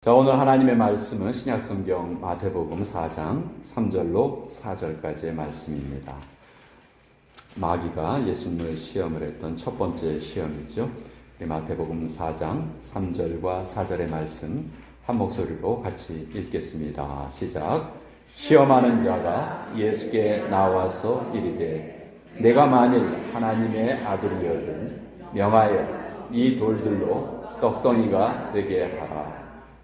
자, 오늘 하나님의 말씀은 신약성경 마태복음 4장 3절로 4절까지의 말씀입니다. 마귀가 예수님을 시험을 했던 첫 번째 시험이죠. 마태복음 4장 3절과 4절의 말씀 한 목소리로 같이 읽겠습니다. 시작. 시험하는 자가 예수께 나와서 이르되 내가 만일 하나님의 아들이거든 명하여 이 돌들로 떡덩이가 되게 하라.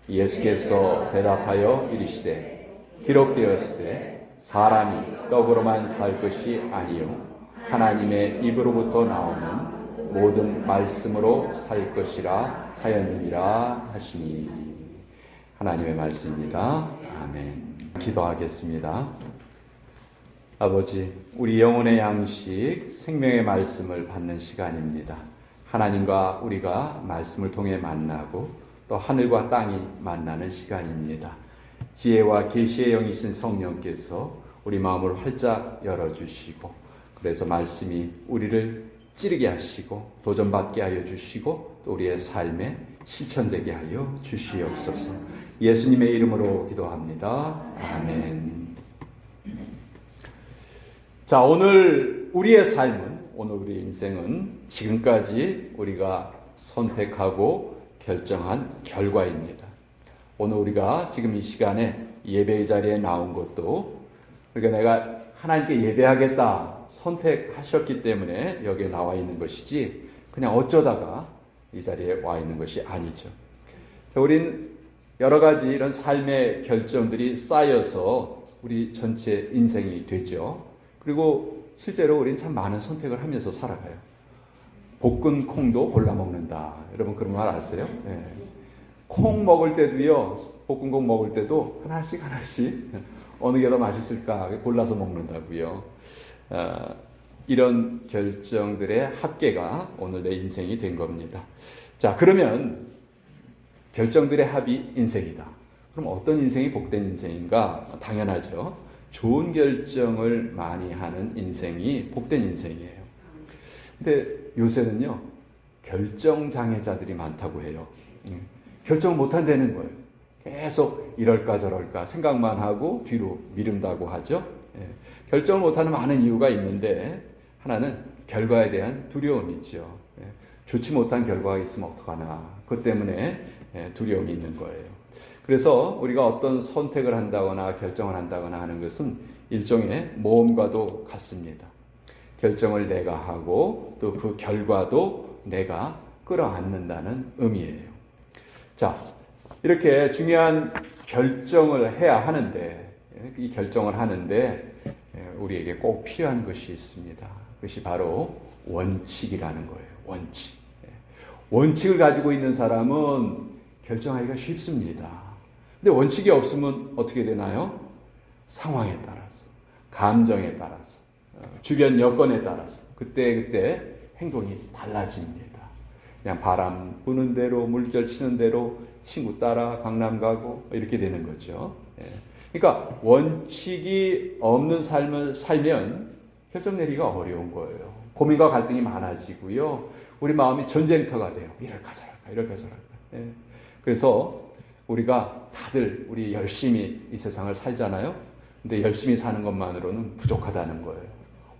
예수께서 대답하여 이르시되 기록되었으되 사람이 떡으로만 살 것이 아니요 하나님의 입으로부터 나오는 모든 말씀으로 살 것이라 하였느니라 하시니. 하나님의 말씀입니다. 아멘. 기도하겠습니다. 아버지, 우리 영혼의 양식 생명의 말씀을 받는 시간입니다. 하나님과 우리가 말씀을 통해 만나고 또 하늘과 땅이 만나는 시간입니다. 지혜와 계시의 영이신 성령께서 우리 마음을 활짝 열어주시고, 그래서 말씀이 우리를 찌르게 하시고 도전받게 하여 주시고 또 우리의 삶에 실천되게 하여 주시옵소서. 예수님의 이름으로 기도합니다. 아멘. 자, 오늘 우리의 삶은, 오늘 우리의 인생은 지금까지 우리가 선택하고 결정한 결과입니다. 오늘 우리가 지금 이 시간에 예배의 자리에 나온 것도, 그러니까 내가 하나님께 예배하겠다 선택하셨기 때문에 여기에 나와 있는 것이지 그냥 어쩌다가 이 자리에 와 있는 것이 아니죠. 자, 우린 여러 가지 이런 삶의 결정들이 쌓여서 우리 전체 인생이 되죠. 그리고 실제로 우린 참 많은 선택을 하면서 살아가요. 볶은 콩도 골라 먹는다. 여러분 그런 말 아세요? 네. 콩 먹을 때도요, 볶은 콩 먹을 때도 하나씩 어느 게 더 맛있을까 골라서 먹는다고요. 이런 결정들의 합계가 오늘 내 인생이 된 겁니다. 자, 그러면 결정들의 합이 인생이다. 그럼 어떤 인생이 복된 인생인가? 당연하죠. 좋은 결정을 많이 하는 인생이 복된 인생이에요. 근데 요새는요, 결정장애자들이 많다고 해요. 결정을 못한다는 거예요. 계속 이럴까 저럴까 생각만 하고 뒤로 미룬다고 하죠. 결정을 못하는 많은 이유가 있는데, 하나는 결과에 대한 두려움이 있죠. 좋지 못한 결과가 있으면 어떡하나. 그것 때문에 두려움이 있는 거예요. 그래서 우리가 어떤 선택을 한다거나 결정을 한다거나 하는 것은 일종의 모험과도 같습니다. 결정을 내가 하고 또 그 결과도 내가 끌어안는다는 의미예요. 자, 이렇게 중요한 결정을 해야 하는데, 이 결정을 하는데 우리에게 꼭 필요한 것이 있습니다. 그것이 바로 원칙이라는 거예요. 원칙. 원칙을 가지고 있는 사람은 결정하기가 쉽습니다. 근데 원칙이 없으면 어떻게 되나요? 상황에 따라서, 감정에 따라서, 주변 여건에 따라서 그때 행동이 달라집니다. 그냥 바람 부는 대로, 물결 치는 대로 친구 따라 강남 가고 이렇게 되는 거죠. 그러니까 원칙이 없는 삶을 살면 결정 내리기가 어려운 거예요. 고민과 갈등이 많아지고요. 우리 마음이 전쟁터가 돼요. 이럴까 저럴까. 그래서 우리가 다들 우리 열심히 이 세상을 살잖아요. 근데 열심히 사는 것만으로는 부족하다는 거예요.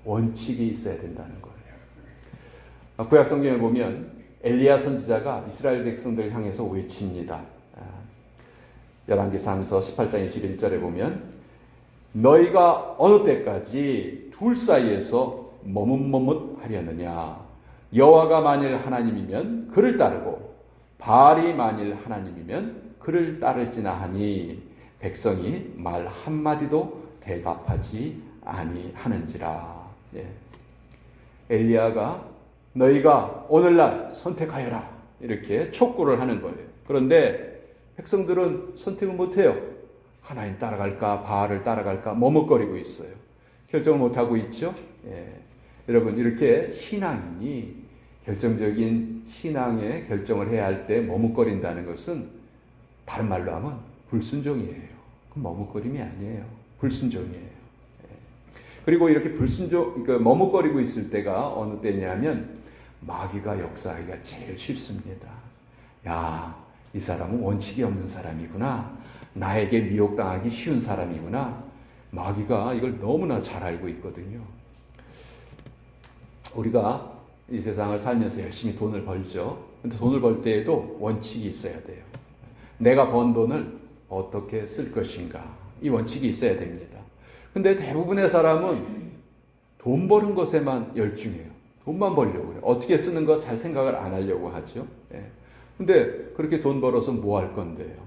원칙이 있어야 된다는 거예요. 구약 성경을 보면 엘리야 선지자가 이스라엘 백성들을 향해서 외칩니다. 열왕기상서 18장 21절에 보면 너희가 어느 때까지 둘 사이에서 머뭇머뭇하려느냐. 여호와가 만일 하나님이면 그를 따르고 바알이 만일 하나님이면 그를 따를지나 하니 백성이 말 한마디도 대답하지 아니하는지라. 엘리야가 너희가 오늘날 선택하여라 이렇게 촉구를 하는 거예요. 그런데 백성들은 선택을 못해요. 하나님 따라갈까 바알을 따라갈까 머뭇거리고 있어요. 결정을 못하고 있죠. 여러분, 이렇게 신앙인이 결정적인 신앙의 결정을 해야 할 때 머뭇거린다는 것은 다른 말로 하면 불순종이에요. 그건 머뭇거림이 아니에요. 불순종이에요. 그리고 이렇게 머뭇거리고 있을 때가 어느 때냐면 마귀가 역사하기가 제일 쉽습니다. 야, 이 사람은 원칙이 없는 사람이구나. 나에게 미혹당하기 쉬운 사람이구나. 마귀가 이걸 너무나 잘 알고 있거든요. 우리가 이 세상을 살면서 열심히 돈을 벌죠. 근데 돈을 벌 때에도 원칙이 있어야 돼요. 내가 번 돈을 어떻게 쓸 것인가. 이 원칙이 있어야 됩니다. 근데 대부분의 사람은 돈 버는 것에만 열중해요. 돈만 벌려고 해요. 어떻게 쓰는 거 잘 생각을 안 하려고 하죠. 예. 근데 그렇게 돈 벌어서 뭐 할 건데요?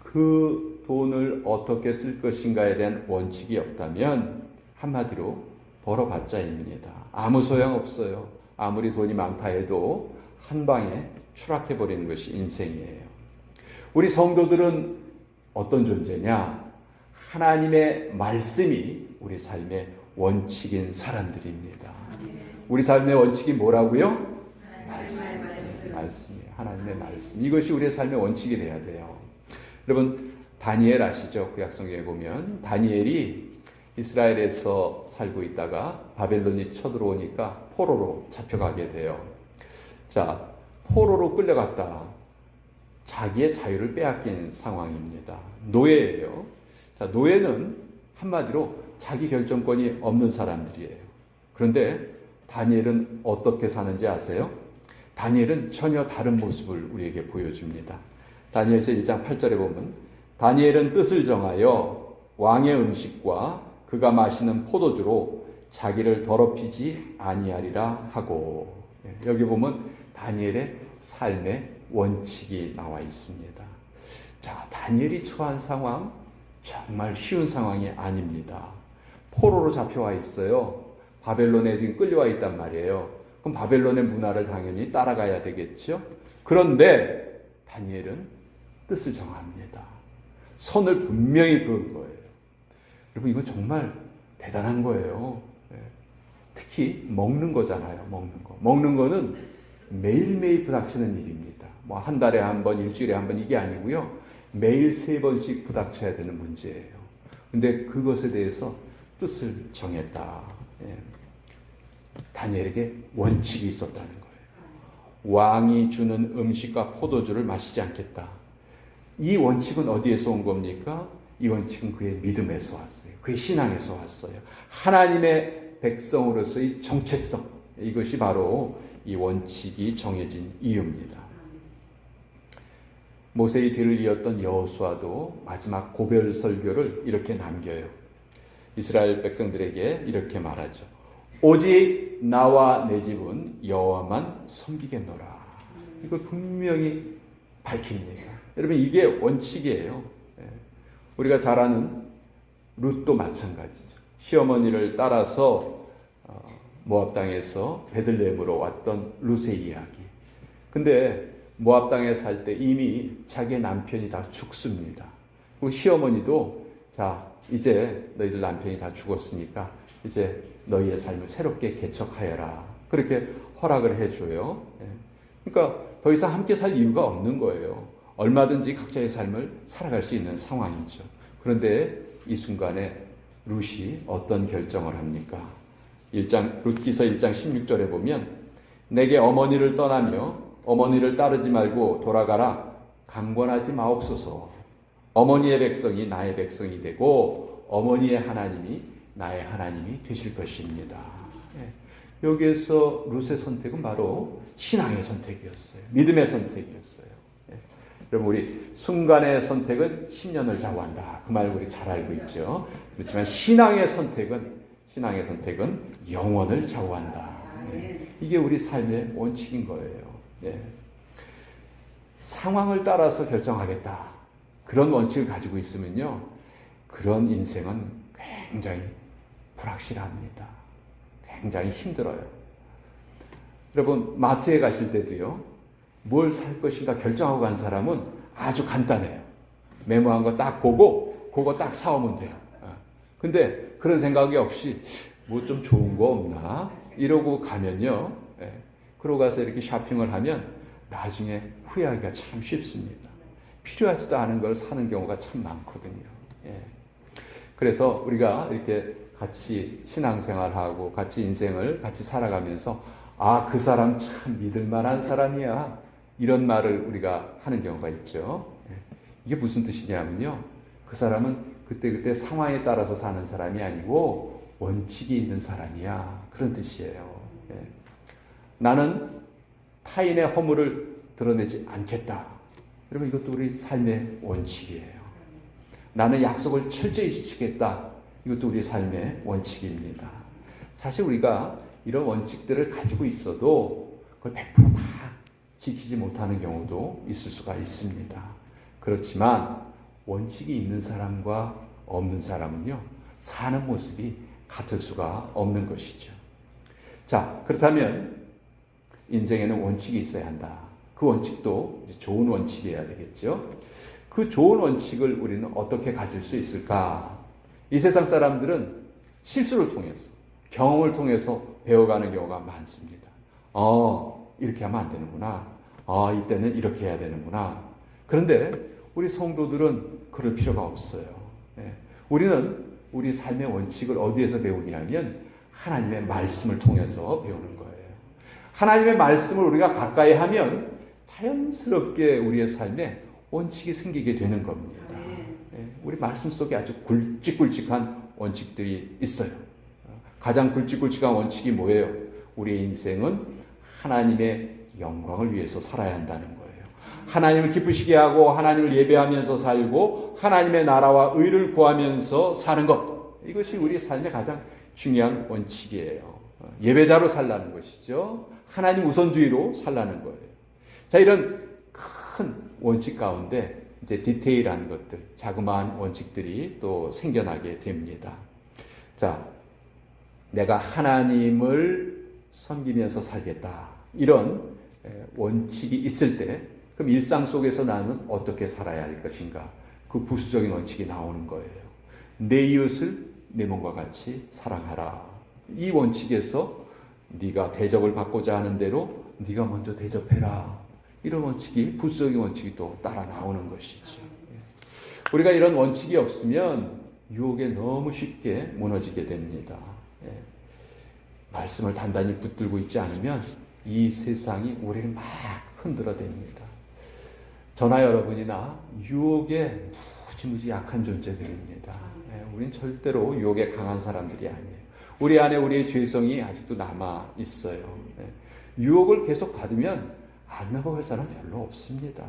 그 돈을 어떻게 쓸 것인가에 대한 원칙이 없다면 한마디로 벌어봤자입니다. 아무 소용없어요. 아무리 돈이 많다 해도 한 방에 추락해버리는 것이 인생이에요. 우리 성도들은 어떤 존재냐? 하나님의 말씀이 우리 삶의 원칙인 사람들입니다. 우리 삶의 원칙이 뭐라고요? 말씀이에요. 하나님의 말씀. 이것이 우리의 삶의 원칙이 돼야 돼요. 여러분, 다니엘 아시죠? 구약성경에 보면 다니엘이 이스라엘에서 살고 있다가 바벨론이 쳐들어오니까 포로로 잡혀가게 돼요. 자, 포로로 끌려갔다. 자기의 자유를 빼앗긴 상황입니다. 노예예요. 자, 노예는 한마디로 자기 결정권이 없는 사람들이에요. 그런데 다니엘은 어떻게 사는지 아세요? 다니엘은 전혀 다른 모습을 우리에게 보여줍니다. 다니엘서 1장 8절에 보면 다니엘은 뜻을 정하여 왕의 음식과 그가 마시는 포도주로 자기를 더럽히지 아니하리라 하고, 여기 보면 다니엘의 삶의 원칙이 나와 있습니다. 자, 다니엘이 처한 상황 정말 쉬운 상황이 아닙니다. 포로로 잡혀와 있어요. 바벨론에 지금 끌려와 있단 말이에요. 그럼 바벨론의 문화를 당연히 따라가야 되겠죠. 그런데 다니엘은 뜻을 정합니다. 선을 분명히 그은 거예요. 여러분, 이건 정말 대단한 거예요. 특히 먹는 거잖아요. 먹는 거. 먹는 거는 매일매일 부닥치는 일입니다. 뭐 한 달에 한 번, 일주일에 한 번 이게 아니고요. 매일 3번씩 부닥쳐야 되는 문제예요. 근데 그것에 대해서 뜻을 정했다. 다니엘에게 원칙이 있었다는 거예요. 왕이 주는 음식과 포도주를 마시지 않겠다. 이 원칙은 어디에서 온 겁니까? 이 원칙은 그의 믿음에서 왔어요. 그의 신앙에서 왔어요. 하나님의 백성으로서의 정체성. 이것이 바로 이 원칙이 정해진 이유입니다. 모세의 뒤를 이었던 여호수아도 마지막 고별 설교를 이렇게 남겨요. 이스라엘 백성들에게 이렇게 말하죠. 오직 나와 내 집은 여호와만 섬기겠노라. 이걸 분명히 밝힙니다. 여러분, 이게 원칙이에요. 우리가 잘 아는 룻도 마찬가지죠. 시어머니를 따라서 모압 땅에서 베들레헴으로 왔던 룻의 이야기. 근데 모압 땅에 살 때 이미 자기의 남편이 다 죽습니다. 그리고 시어머니도 자, 이제 너희들 남편이 다 죽었으니까 이제 너희의 삶을 새롭게 개척하여라. 그렇게 허락을 해줘요. 그러니까 더 이상 함께 살 이유가 없는 거예요. 얼마든지 각자의 삶을 살아갈 수 있는 상황이죠. 그런데 이 순간에 룻이 어떤 결정을 합니까? 룻기서 1장 16절에 보면 내게 어머니를 떠나며 어머니를 따르지 말고 돌아가라. 강권하지 마옵소서. 어머니의 백성이 나의 백성이 되고 어머니의 하나님이 나의 하나님이 되실 것입니다. 여기에서 룻의 선택은 바로 신앙의 선택이었어요. 믿음의 선택이었어요. 여러분, 우리 순간의 선택은 10년을 좌우한다. 그 말 우리 잘 알고 있죠. 그렇지만 신앙의 선택은 영원을 좌우한다. 이게 우리 삶의 원칙인 거예요. 상황을 따라서 결정하겠다. 그런 원칙을 가지고 있으면요, 그런 인생은 굉장히 불확실합니다. 굉장히 힘들어요. 여러분, 마트에 가실 때도요, 뭘 살 것인가 결정하고 간 사람은 아주 간단해요. 메모한 거 딱 보고 그거 딱 사오면 돼요. 근데 그런 생각이 없이 뭐 좀 좋은 거 없나? 이러고 가면요, 그러고 가서 이렇게 쇼핑을 하면 나중에 후회하기가 참 쉽습니다. 필요하지도 않은 걸 사는 경우가 참 많거든요. 그래서 우리가 이렇게 같이 신앙생활하고 같이 인생을 같이 살아가면서 아, 그 사람 참 믿을 만한 사람이야. 이런 말을 우리가 하는 경우가 있죠. 이게 무슨 뜻이냐면요. 그 사람은 그때그때 상황에 따라서 사는 사람이 아니고 원칙이 있는 사람이야. 그런 뜻이에요. 나는 타인의 허물을 드러내지 않겠다. 여러분 이것도 우리 삶의 원칙이에요. 나는 약속을 철저히 지키겠다. 이것도 우리 삶의 원칙입니다. 사실 우리가 이런 원칙들을 가지고 있어도 그걸 100%다 지키지 못하는 경우도 있을 수가 있습니다. 그렇지만 원칙이 있는 사람과 없는 사람은요, 사는 모습이 같을 수가 없는 것이죠. 자, 그렇다면 인생에는 원칙이 있어야 한다. 그 원칙도 이제 좋은 원칙이어야 되겠죠. 그 좋은 원칙을 우리는 어떻게 가질 수 있을까? 이 세상 사람들은 실수를 통해서, 경험을 통해서 배워가는 경우가 많습니다. 이렇게 하면 안 되는구나. 이때는 이렇게 해야 되는구나. 그런데 우리 성도들은 그럴 필요가 없어요. 우리는 우리 삶의 원칙을 어디에서 배우냐면 하나님의 말씀을 통해서 배우는 거예요. 하나님의 말씀을 우리가 가까이 하면 자연스럽게 우리의 삶에 원칙이 생기게 되는 겁니다. 우리 말씀 속에 아주 굵직굵직한 원칙들이 있어요. 가장 굵직굵직한 원칙이 뭐예요? 우리의 인생은 하나님의 영광을 위해서 살아야 한다는 거예요. 하나님을 기쁘시게 하고 하나님을 예배하면서 살고 하나님의 나라와 의를 구하면서 사는 것. 이것이 우리 삶의 가장 중요한 원칙이에요. 예배자로 살라는 것이죠. 하나님 우선주의로 살라는 거예요. 자, 이런 큰 원칙 가운데 이제 디테일한 것들, 자그마한 원칙들이 또 생겨나게 됩니다. 자, 내가 하나님을 섬기면서 살겠다. 이런 원칙이 있을 때 그럼 일상 속에서 나는 어떻게 살아야 할 것인가? 그 부수적인 원칙이 나오는 거예요. 내 이웃을 내 몸과 같이 사랑하라. 이 원칙에서 네가 대접을 받고자 하는 대로 네가 먼저 대접해라. 이런 원칙이, 부수적인 원칙이 또 따라 나오는 것이죠. 우리가 이런 원칙이 없으면 유혹에 너무 쉽게 무너지게 됩니다. 말씀을 단단히 붙들고 있지 않으면 이 세상이 우리를 막 흔들어댑니다. 저나 여러분이나 유혹에 무지무지 약한 존재들입니다. 우린 절대로 유혹에 강한 사람들이 아니에요. 우리 안에 우리의 죄성이 아직도 남아 있어요. 유혹을 계속 받으면 안 넘어갈 사람 별로 없습니다.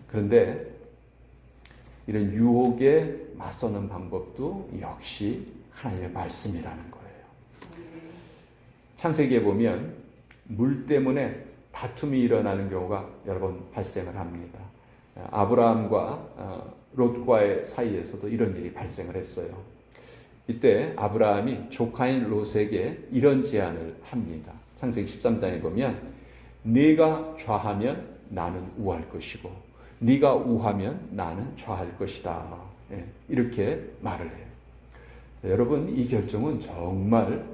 그런데 이런 유혹에 맞서는 방법도 역시 하나님의 말씀이라는 거예요. 창세기에 보면 물 때문에 다툼이 일어나는 경우가 여러 번 발생을 합니다. 아브라함과 롯과의 사이에서도 이런 일이 발생을 했어요. 이때 아브라함이 조카인 롯에게 이런 제안을 합니다. 창세기 13장에 보면 네가 좌하면 나는 우할 것이고 네가 우하면 나는 좌할 것이다. 이렇게 말을 해요. 여러분, 이 결정은 정말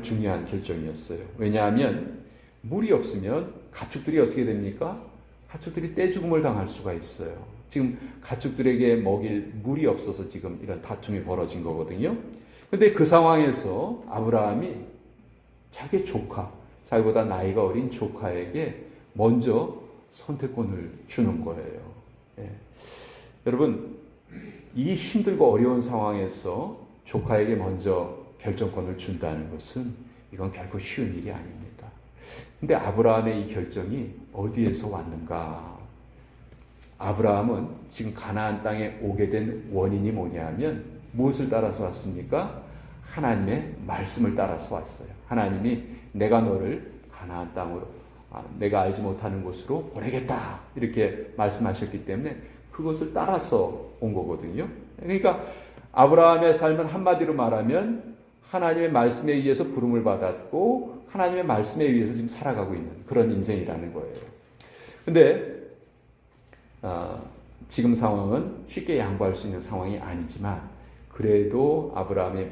중요한 결정이었어요. 왜냐하면 물이 없으면 가축들이 어떻게 됩니까? 가축들이 떼죽음을 당할 수가 있어요. 지금 가축들에게 먹일 물이 없어서 지금 이런 다툼이 벌어진 거거든요. 근데 그 상황에서 아브라함이 자기 조카, 자기보다 나이가 어린 조카에게 먼저 선택권을 주는 거예요. 여러분, 이 힘들고 어려운 상황에서 조카에게 먼저 결정권을 준다는 것은 이건 결코 쉬운 일이 아닙니다. 근데 아브라함의 이 결정이 어디에서 왔는가? 아브라함은 지금 가나안 땅에 오게 된 원인이 뭐냐면 무엇을 따라서 왔습니까? 하나님의 말씀을 따라서 왔어요. 하나님이 내가 너를 가나안 땅으로, 내가 알지 못하는 곳으로 보내겠다. 이렇게 말씀하셨기 때문에 그것을 따라서 온 거거든요. 그러니까 아브라함의 삶은 한마디로 말하면 하나님의 말씀에 의해서 부름을 받았고 하나님의 말씀에 의해서 지금 살아가고 있는 그런 인생이라는 거예요. 근데 지금 상황은 쉽게 양보할 수 있는 상황이 아니지만 그래도 아브라함이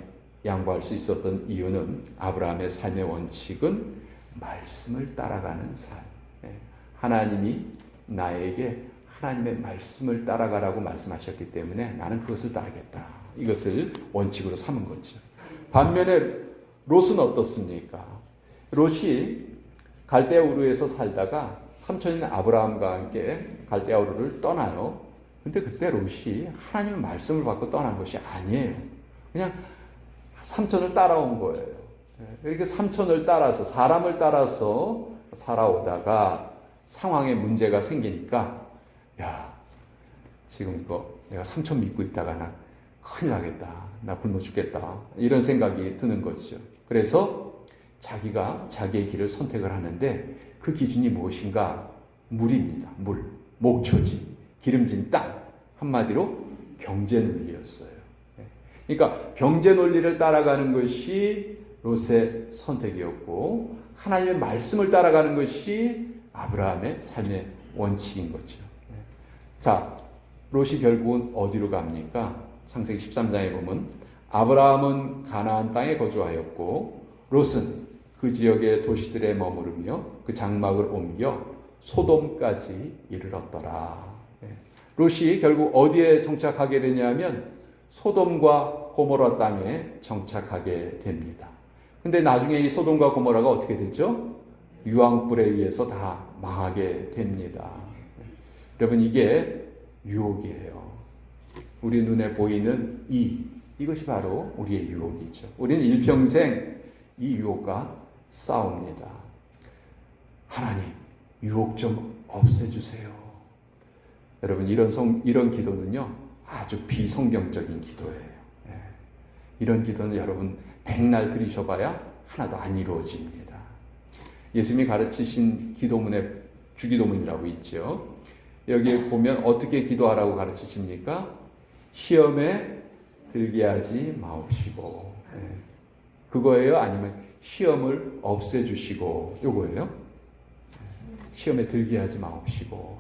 양보할 수 있었던 이유는 아브라함의 삶의 원칙은 말씀을 따라가는 삶. 하나님이 나에게 하나님의 말씀을 따라가라고 말씀하셨기 때문에 나는 그것을 따르겠다. 이것을 원칙으로 삼은 거죠. 반면에 롯은 어떻습니까? 롯이 갈대아 우르에서 살다가 삼촌인 아브라함과 함께 갈대아 우르를 떠나요. 근데 그때 롯이 하나님의 말씀을 받고 떠난 것이 아니에요. 그냥 삼촌을 따라온 거예요. 이렇게 삼촌을 따라서, 사람을 따라서 살아오다가 상황에 문제가 생기니까, 야, 지금 이거 내가 삼촌 믿고 있다가 나 큰일 나겠다. 나 굶어 죽겠다. 이런 생각이 드는 거죠. 그래서 자기가 자기의 길을 선택을 하는데 그 기준이 무엇인가? 물입니다. 물, 목초지, 기름진 땅. 한마디로 경제 논리였어요. 그러니까 경제 논리를 따라가는 것이 롯의 선택이었고 하나님의 말씀을 따라가는 것이 아브라함의 삶의 원칙인 거죠. 자, 롯이 결국은 어디로 갑니까? 창세기 13장에 보면 아브라함은 가나안 땅에 거주하였고 롯은 그 지역의 도시들에 머무르며 그 장막을 옮겨 소돔까지 이르렀더라. 롯이 결국 어디에 정착하게 되냐면 소돔과 고모라 땅에 정착하게 됩니다. 근데 나중에 이 소돔과 고모라가 어떻게 되죠? 유황불에 의해서 다 망하게 됩니다. 여러분, 이게 유혹이에요. 우리 눈에 보이는 이것이 바로 우리의 유혹이죠. 우리는 일평생 이 유혹과 싸웁니다. 하나님, 유혹 좀 없애주세요. 여러분, 이런 기도는요, 아주 비성경적인 기도예요. 이런 기도는 여러분 백날 들이셔봐야 하나도 안 이루어집니다. 예수님이 가르치신 기도문에 주기도문이라고 있죠. 여기에 보면 어떻게 기도하라고 가르치십니까? 시험에 들게 하지 마옵시고. 그거예요? 아니면 시험을 없애주시고, 요거예요? 시험에 들게 하지 마옵시고.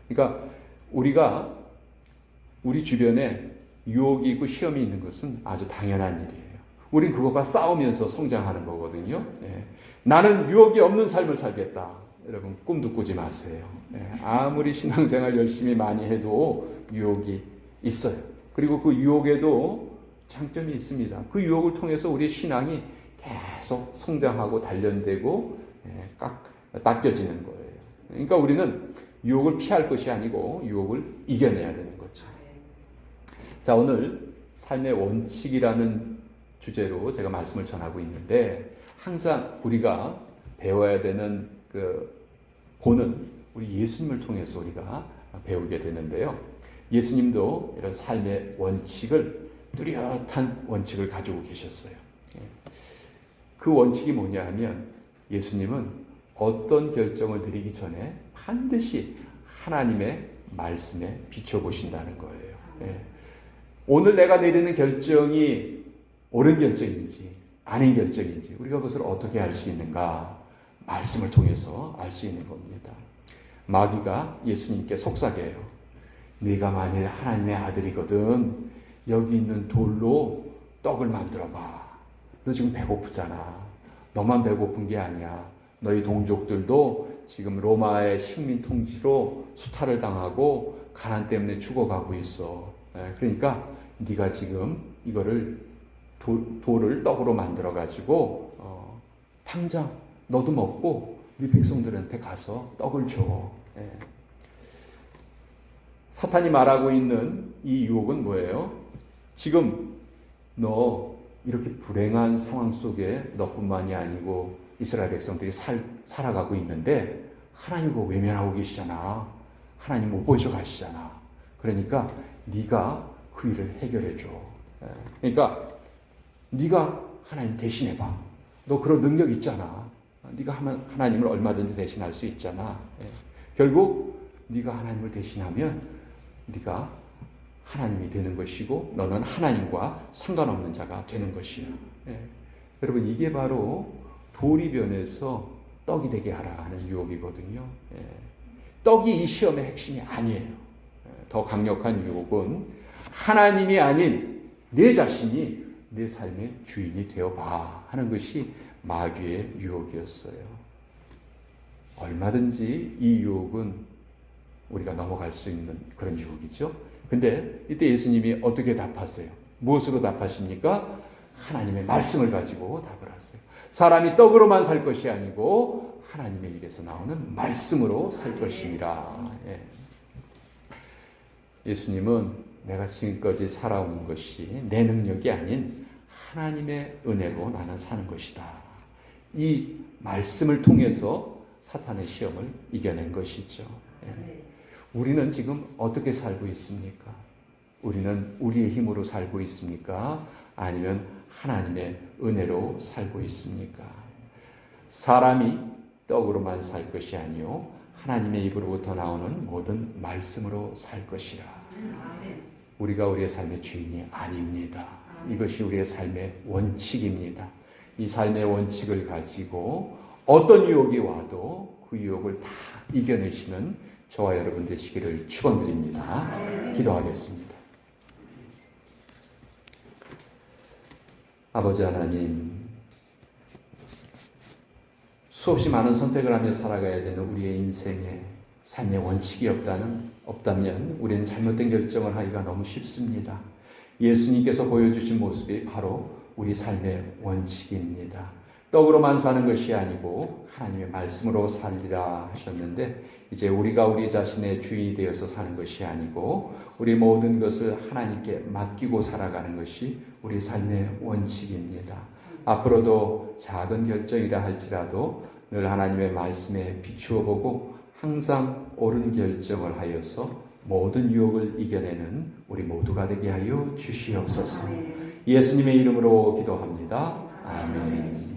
그러니까 우리가 우리 주변에 유혹이 있고 시험이 있는 것은 아주 당연한 일이에요. 우린 그거가 싸우면서 성장하는 거거든요. 나는 유혹이 없는 삶을 살겠다. 여러분, 꿈도 꾸지 마세요. 아무리 신앙생활 열심히 많이 해도 유혹이 있어요. 그리고 그 유혹에도 장점이 있습니다. 그 유혹을 통해서 우리의 신앙이 계속 성장하고 단련되고 닦여지는 거예요. 그러니까 우리는 유혹을 피할 것이 아니고 유혹을 이겨내야 되는 거죠. 자, 오늘 삶의 원칙이라는 주제로 제가 말씀을 전하고 있는데 항상 우리가 배워야 되는 고는 우리 예수님을 통해서 우리가 배우게 되는데요. 예수님도 이런 삶의 원칙을, 뚜렷한 원칙을 가지고 계셨어요. 그 원칙이 뭐냐 하면 예수님은 어떤 결정을 내리기 전에 반드시 하나님의 말씀에 비춰보신다는 거예요. 오늘 내가 내리는 결정이 옳은 결정인지 아닌 결정인지 우리가 그것을 어떻게 알 수 있는가? 말씀을 통해서 알 수 있는 겁니다. 마귀가 예수님께 속삭여요. 네가 만일 하나님의 아들이거든 여기 있는 돌로 떡을 만들어 봐. 너 지금 배고프잖아. 너만 배고픈 게 아니야. 너희 동족들도 지금 로마의 식민 통치로 수탈을 당하고 가난 때문에 죽어가고 있어. 그러니까 네가 지금 이거를 돌을 떡으로 만들어 가지고 당장 너도 먹고 네 백성들한테 가서 떡을 줘. 사탄이 말하고 있는 이 유혹은 뭐예요? 지금 너 이렇게 불행한 상황 속에 너뿐만이 아니고 이스라엘 백성들이 살아가고 있는데 하나님 그거 외면하고 계시잖아. 하나님 못 보이셔 가시잖아. 그러니까 네가 그 일을 해결해 줘. 그러니까 네가 하나님 대신해 봐. 너 그런 능력 있잖아. 네가 하나님을 얼마든지 대신할 수 있잖아. 결국 네가 하나님을 대신하면 네가 하나님이 되는 것이고 너는 하나님과 상관없는 자가 되는 것이야. 여러분, 이게 바로 돌이 변해서 떡이 되게 하라 하는 유혹이거든요. 떡이 이 시험의 핵심이 아니에요. 더 강력한 유혹은 하나님이 아닌 내 자신이 내 삶의 주인이 되어봐 하는 것이 마귀의 유혹이었어요. 얼마든지 이 유혹은 우리가 넘어갈 수 있는 그런 유혹이죠. 근데 이때 예수님이 어떻게 답하세요? 무엇으로 답하십니까? 하나님의 말씀을 가지고 답을 하세요. 사람이 떡으로만 살 것이 아니고 하나님의 입에서 나오는 말씀으로 살 것이니라. 예. 예수님은 내가 지금까지 살아온 것이 내 능력이 아닌 하나님의 은혜로 나는 사는 것이다. 이 말씀을 통해서 사탄의 시험을 이겨낸 것이죠. 예. 우리는 지금 어떻게 살고 있습니까? 우리는 우리의 힘으로 살고 있습니까? 아니면 하나님의 은혜로 살고 있습니까? 사람이 떡으로만 살 것이 아니요 하나님의 입으로부터 나오는 모든 말씀으로 살 것이라. 우리가 우리의 삶의 주인이 아닙니다. 이것이 우리의 삶의 원칙입니다. 이 삶의 원칙을 가지고 어떤 유혹이 와도 그 유혹을 다 이겨내시는 저와 여러분 되시기를 축원드립니다. 기도하겠습니다. 아버지 하나님, 수없이 많은 선택을 하며 살아가야 되는 우리의 인생에 삶의 원칙이 없다면 우리는 잘못된 결정을 하기가 너무 쉽습니다. 예수님께서 보여주신 모습이 바로 우리 삶의 원칙입니다. 떡으로만 사는 것이 아니고 하나님의 말씀으로 살리라 하셨는데, 이제 우리가 우리 자신의 주인이 되어서 사는 것이 아니고 우리 모든 것을 하나님께 맡기고 살아가는 것이 우리 삶의 원칙입니다. 앞으로도 작은 결정이라 할지라도 늘 하나님의 말씀에 비추어 보고 항상 옳은 결정을 하여서 모든 유혹을 이겨내는 우리 모두가 되게 하여 주시옵소서. 예수님의 이름으로 기도합니다. 아멘.